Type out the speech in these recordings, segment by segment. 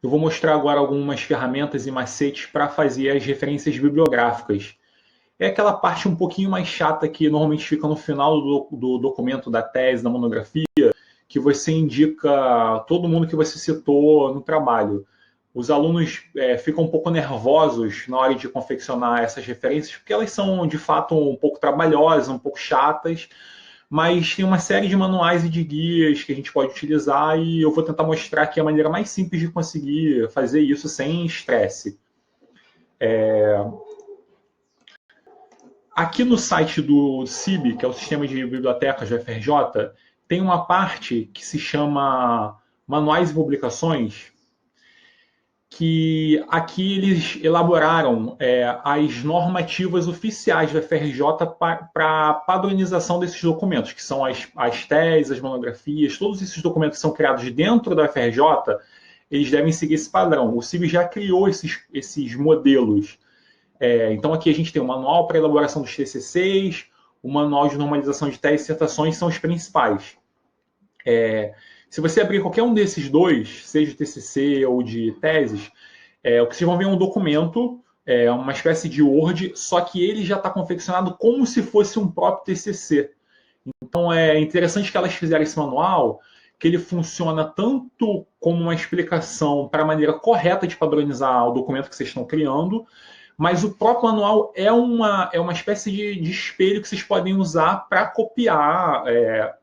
Eu vou mostrar agora algumas ferramentas e macetes para fazer as referências bibliográficas. É aquela parte um pouquinho mais chata que normalmente fica no final do documento, da tese, da monografia, que você indica todo mundo que você citou no trabalho. Os alunos ficam um pouco nervosos na hora de confeccionar essas referências, porque elas são, de fato, um pouco trabalhosas, um pouco chatas, mas tem uma série de manuais e de guias que a gente pode utilizar e eu vou tentar mostrar aqui a maneira mais simples de conseguir fazer isso sem estresse. Aqui no site do SIB, que é o Sistema de Bibliotecas do FRJ, tem uma parte que se chama Manuais e Publicações, que aqui eles elaboraram as normativas oficiais do FRJ para padronização desses documentos, que são as teses, as monografias, todos esses documentos que são criados dentro da FRJ, eles devem seguir esse padrão. O CIB já criou esses modelos. Então aqui a gente tem o manual para elaboração dos TCCs, o manual de normalização de teses e dissertações são os principais. Se você abrir qualquer um desses dois, seja de TCC ou de teses, o que vocês vão ver é um documento, uma espécie de Word, só que ele já está confeccionado como se fosse um próprio TCC. Então é interessante que elas fizeram esse manual, que ele funciona tanto como uma explicação para a maneira correta de padronizar o documento que vocês estão criando, mas o próprio manual é uma espécie de espelho que vocês podem usar para copiar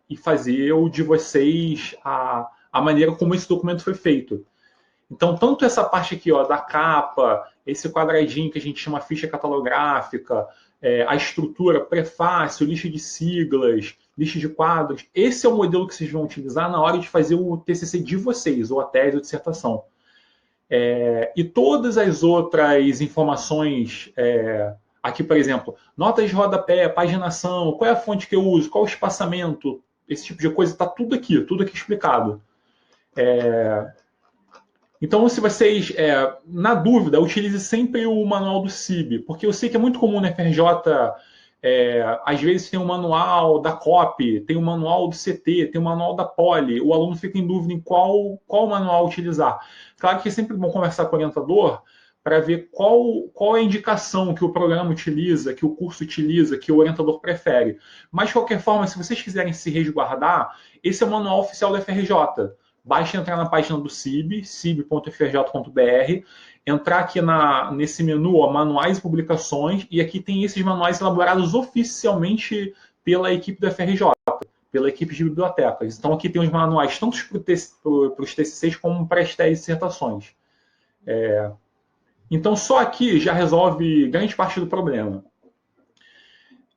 e fazer o de vocês, a maneira como esse documento foi feito. Então, tanto essa parte aqui da capa, esse quadradinho que a gente chama ficha catalográfica, a estrutura, prefácio, lista de siglas, lista de quadros, esse é o modelo que vocês vão utilizar na hora de fazer o TCC de vocês, ou a tese ou dissertação. E todas as outras informações, aqui, por exemplo, notas de rodapé, paginação, qual é a fonte que eu uso, qual o espaçamento, esse tipo de coisa, está tudo aqui explicado. Então, se vocês, na dúvida, utilize sempre o manual do CIB, porque eu sei que é muito comum na FRJ, às vezes tem um manual da COP, tem um manual do CT, tem um manual da Poli, o aluno fica em dúvida em qual manual utilizar. Claro que é sempre bom conversar com o orientador para ver qual é a indicação que o programa utiliza, que o curso utiliza, que o orientador prefere. Mas, de qualquer forma, se vocês quiserem se resguardar, esse é o manual oficial da FRJ. Basta entrar na página do CIB, cib.frj.br, entrar aqui nesse menu, manuais e publicações, e aqui tem esses manuais elaborados oficialmente pela equipe da FRJ, pela equipe de bibliotecas. Então aqui tem os manuais tanto para os TCCs como para as teses e dissertações. Então só aqui já resolve grande parte do problema.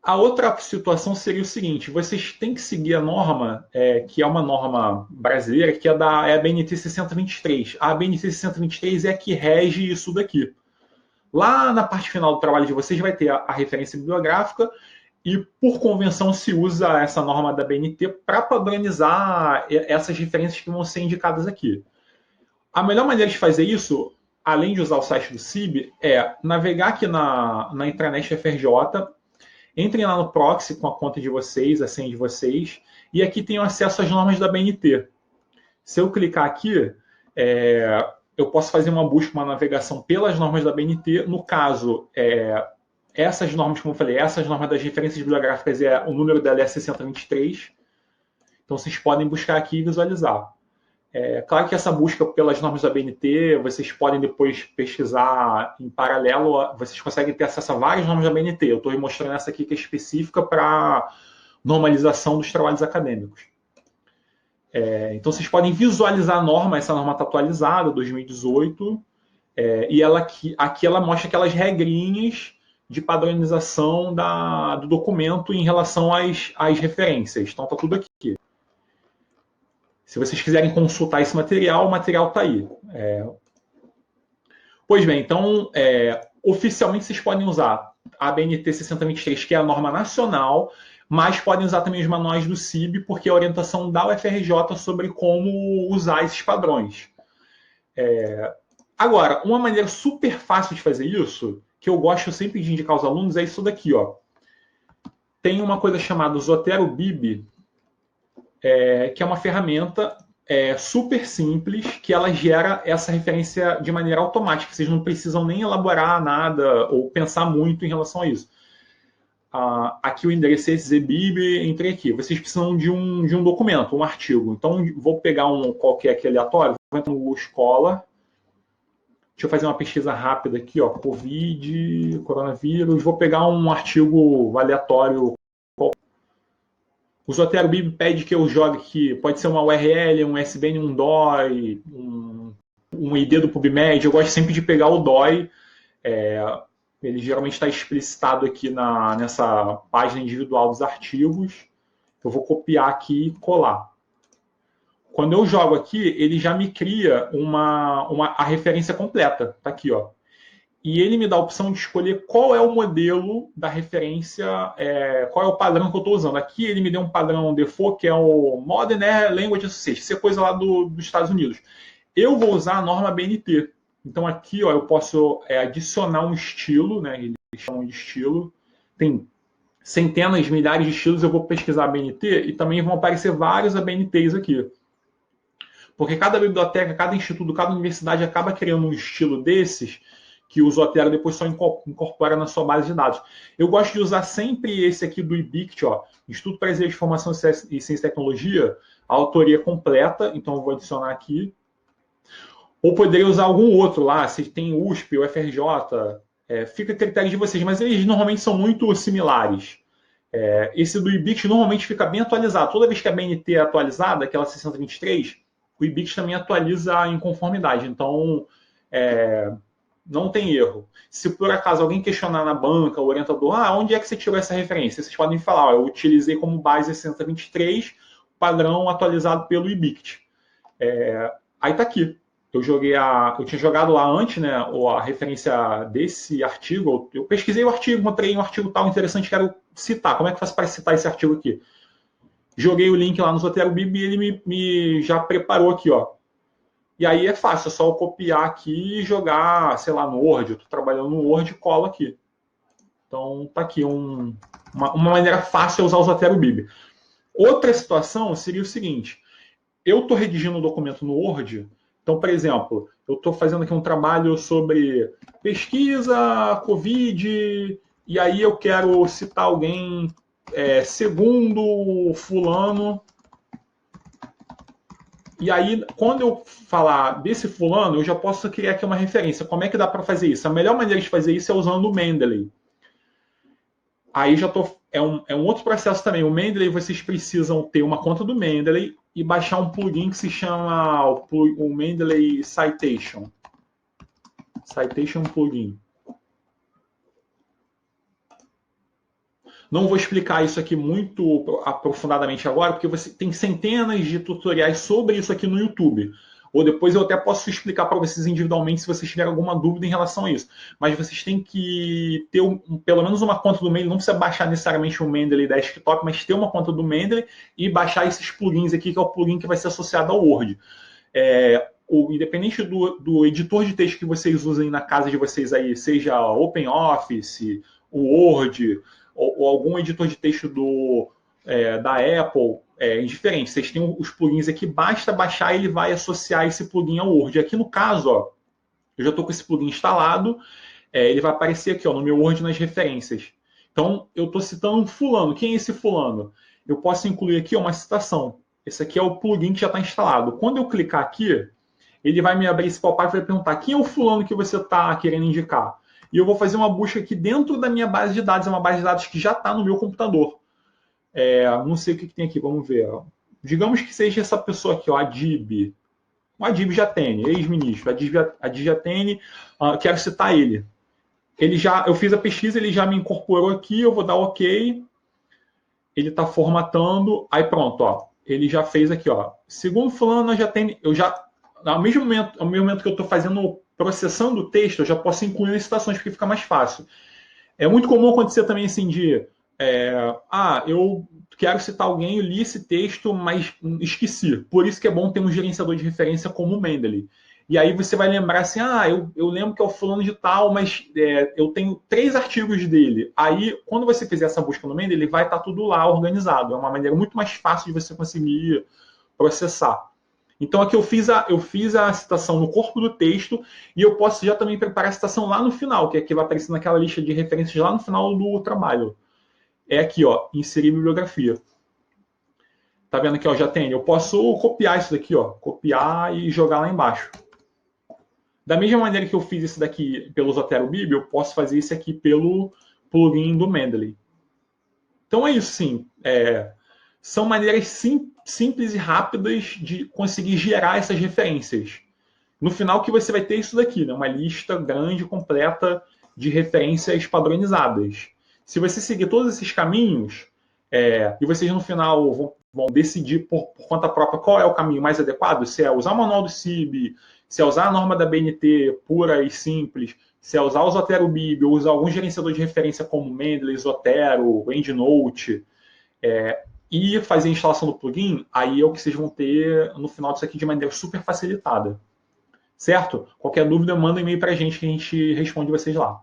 A outra situação seria o seguinte: vocês têm que seguir a norma, que é uma norma brasileira, que é a BNT 6023. A BNT 6023 é a que rege isso daqui. Lá na parte final do trabalho de vocês vai ter a referência bibliográfica e, por convenção, se usa essa norma da BNT para padronizar essas referências que vão ser indicadas aqui. A melhor maneira de fazer isso, além de usar o site do CIB, é navegar aqui na intranet FRJ. Entrem lá no proxy com a conta de vocês, a senha de vocês, e aqui tem acesso às normas da BNT. Se eu clicar aqui, eu posso fazer uma busca, uma navegação pelas normas da BNT. No caso, essas normas, como eu falei, essas normas das referências bibliográficas, o número dela é 6023. Então, vocês podem buscar aqui e visualizar. Claro que essa busca pelas normas da BNT, vocês podem depois pesquisar em paralelo, vocês conseguem ter acesso a várias normas da BNT. Eu estou mostrando essa aqui que é específica para normalização dos trabalhos acadêmicos. Então vocês podem visualizar a norma, essa norma está atualizada, 2018, e aqui ela mostra aquelas regrinhas de padronização do documento em relação às referências. Então está tudo aqui. Se vocês quiserem consultar esse material, o material está aí. Pois bem, então, oficialmente vocês podem usar a BNT 6023, que é a norma nacional, mas podem usar também os manuais do CIB, porque é a orientação da UFRJ sobre como usar esses padrões. Agora, uma maneira super fácil de fazer isso, que eu gosto sempre de indicar aos alunos, é isso daqui. Tem uma coisa chamada Zotero Bib, que é uma ferramenta super simples, que ela gera essa referência de maneira automática. Vocês não precisam nem elaborar nada ou pensar muito em relação a isso. Aqui o endereço é zbib, entrei aqui. Vocês precisam de um documento, um artigo. Então, vou pegar um qualquer aqui aleatório, vou entrar no escola. Deixa eu fazer uma pesquisa rápida aqui, ó, Covid, coronavírus. Vou pegar um artigo aleatório. O Zotero Bib pede que eu jogue aqui, pode ser uma URL, um SBN, um DOI, um ID do PubMed. Eu gosto sempre de pegar o DOI. Ele geralmente está explicitado aqui nessa página individual dos artigos. Eu vou copiar aqui e colar. Quando eu jogo aqui, ele já me cria a referência completa. Está aqui, ó. E ele me dá a opção de escolher qual é o modelo da referência, qual é o padrão que eu estou usando. Aqui ele me deu um padrão default, que é o Modern Air Language Association, isso é coisa lá dos Estados Unidos. Eu vou usar a norma BNT. Então aqui, ó, eu posso adicionar um estilo, né? Eles chamam de estilo. Tem centenas, milhares de estilos, eu vou pesquisar a BNT e também vão aparecer vários ABNTs aqui. Porque cada biblioteca, cada instituto, cada universidade acaba criando um estilo desses que o Zotero depois só incorpora na sua base de dados. Eu gosto de usar sempre esse aqui do IBICT, ó, Instituto Brasileiro de Informação e Ciência e Tecnologia, a autoria completa, então eu vou adicionar aqui. Ou poderia usar algum outro lá, se tem USP ou FRJ, fica a critério de vocês, mas eles normalmente são muito similares. Esse do IBICT normalmente fica bem atualizado. Toda vez que a BNT é atualizada, aquela 623, o IBICT também atualiza em conformidade. Então, não tem erro. Se por acaso alguém questionar na banca, o orientador, onde é que você tirou essa referência? Vocês podem falar, eu utilizei como base 623, padrão atualizado pelo IBICT. Aí tá aqui. Eu tinha jogado lá antes, né, a referência desse artigo. Eu pesquisei o artigo, encontrei um artigo tal interessante, quero citar. Como é que eu faço para citar esse artigo aqui? Joguei o link lá no Zotero Bib e ele me já preparou aqui, ó. E aí é fácil, é só eu copiar aqui e jogar, sei lá, no Word. Eu estou trabalhando no Word e colo aqui. Então tá aqui uma maneira fácil de usar o Zotero Bib. Outra situação seria o seguinte: eu estou redigindo um documento no Word. Então, por exemplo, eu estou fazendo aqui um trabalho sobre pesquisa, Covid, e aí eu quero citar alguém segundo fulano. E aí, quando eu falar desse fulano, eu já posso criar aqui uma referência. Como é que dá para fazer isso? A melhor maneira de fazer isso é usando o Mendeley. Aí já é um outro processo também. O Mendeley, vocês precisam ter uma conta do Mendeley e baixar um plugin que se chama o Mendeley Citation. Citation Plugin. Não vou explicar isso aqui muito aprofundadamente agora, porque você tem centenas de tutoriais sobre isso aqui no YouTube. Ou depois eu até posso explicar para vocês individualmente se vocês tiverem alguma dúvida em relação a isso. Mas vocês têm que ter pelo menos uma conta do Mendeley. Não precisa baixar necessariamente o Mendeley Desktop, mas ter uma conta do Mendeley e baixar esses plugins aqui, que é o plugin que vai ser associado ao Word. Independente do editor de texto que vocês usem na casa de vocês aí, seja OpenOffice, o Word, ou algum editor de texto da Apple, indiferente. Vocês têm os plugins aqui, basta baixar e ele vai associar esse plugin ao Word. Aqui no caso, ó, eu já estou com esse plugin instalado, ele vai aparecer aqui ó, no meu Word nas referências. Então, eu estou citando um fulano. Quem é esse fulano? Eu posso incluir aqui uma citação. Esse aqui é o plugin que já está instalado. Quando eu clicar aqui, ele vai me abrir esse pop-up e vai perguntar quem é o fulano que você está querendo indicar. E eu vou fazer uma busca aqui dentro da minha base de dados. É uma base de dados que já está no meu computador. Não sei o que tem aqui, vamos ver. Digamos que seja essa pessoa aqui, ó, Adib. O Adib Jatene, ex-ministro. Adib Jatene, quero citar ele. Eu fiz a pesquisa, ele já me incorporou aqui, eu vou dar OK. Ele está formatando. Aí pronto, ó. Ele já fez aqui, ó. Segundo fulano, ao mesmo momento que eu estou processando o texto, eu já posso incluir as citações, porque fica mais fácil. É muito comum acontecer também assim de... eu quero citar alguém, eu li esse texto, mas esqueci. Por isso que é bom ter um gerenciador de referência como o Mendeley. E aí você vai lembrar assim, eu lembro que é o fulano de tal, mas eu tenho 3 artigos dele. Aí, quando você fizer essa busca no Mendeley, vai estar tudo lá organizado. É uma maneira muito mais fácil de você conseguir processar. Então aqui eu fiz a citação no corpo do texto e eu posso já também preparar a citação lá no final, que aqui vai aparecer naquela lista de referências lá no final do trabalho. É aqui, ó, inserir bibliografia. Tá vendo aqui, ó, já tem. Eu posso copiar isso daqui, ó, copiar e jogar lá embaixo. Da mesma maneira que eu fiz isso daqui pelo Zotero Biblio, eu posso fazer isso aqui pelo plugin do Mendeley. Então é isso, sim. São maneiras simples e rápidas de conseguir gerar essas referências. No final que você vai ter isso daqui, né? Uma lista grande, completa de referências padronizadas. Se você seguir todos esses caminhos, e vocês no final vão decidir por conta própria qual é o caminho mais adequado, se é usar o manual do CIB, se é usar a norma da BNT pura e simples, se é usar o Zotero Biblio, ou usar algum gerenciador de referência como Mendeley, Zotero, EndNote, e fazer a instalação do plugin, aí é o que vocês vão ter no final disso aqui de maneira super facilitada. Certo? Qualquer dúvida, manda um e-mail para a gente que a gente responde vocês lá.